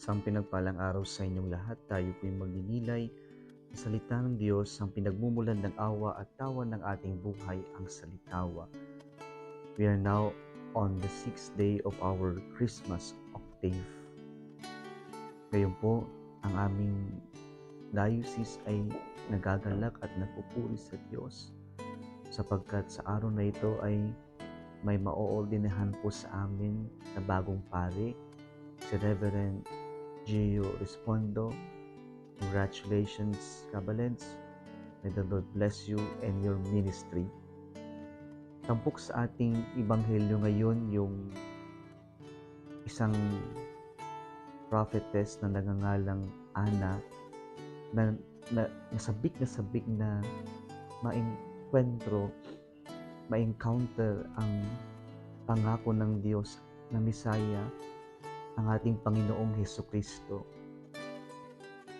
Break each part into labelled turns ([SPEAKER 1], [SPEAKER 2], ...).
[SPEAKER 1] Isang pinagpalang araw sa inyong lahat. Tayo po'y magninilay sa salita ng Diyos, ang pinagmumulan ng awa at tawa ng ating buhay, ang salitawa. We are now on the 6th day of our Christmas octave. Ngayon po, ang aming diocese ay nagagalak at nagpupuri sa Diyos sapagkat sa araw na ito ay may maoordinahan po sa amin na bagong pari, si Reverend Gio Respondo. Congratulations, Kabalens. May the Lord bless you and your ministry. Tampok sa ating ebanghelyo ngayon yung isang prophetess na nagangalang Ana na sabik na ma-encounter ang pangako ng Diyos na Mesaya, ang ating Panginoong Hesukristo.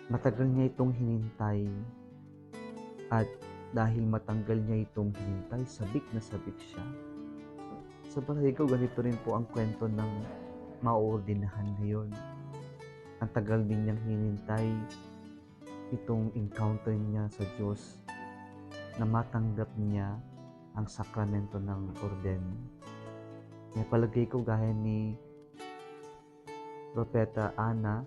[SPEAKER 1] Matagal niya itong hinintay at dahil matanggal niya itong hinintay, sabik na sabik siya. Sa palagay ko, ganito rin po ang kwento ng maoordinahan ngayon. Ang tagal din niyang hinintay itong encounter niya sa Diyos na matanggap niya ang sakramento ng orden. Kaya palagay ko gaya ni Propeta Ana,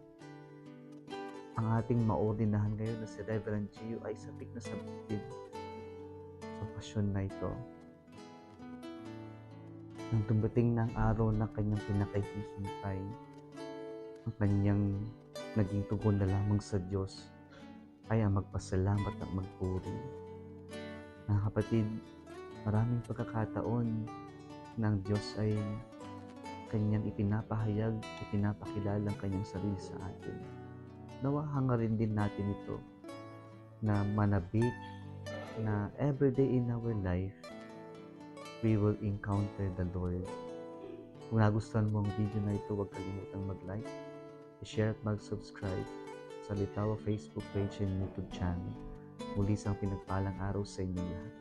[SPEAKER 1] ang ating maordinahan ngayon na si Reverend Gio ay sabik na sabik din sa pasyon na ito. Nang dumating ng araw na kanyang pinakahihintay, ang kanyang naging tugon na lamang sa Diyos ay ang magpasalamat at magpuri. Mga kapatid, maraming pagkakataon na ang Diyos ay kanyang ipinapahayag, ipinapakilala ang kanyang sarili sa atin. Nawa hangarin din natin ito na manabik na everyday in our life, we will encounter the Lord. Kung nagustuhan mo ang video na ito, huwag kalimutang mag-like, i-share at mag-subscribe sa Litawa Facebook page and YouTube channel. Muli isang pinagpalang araw sa inyong lahat.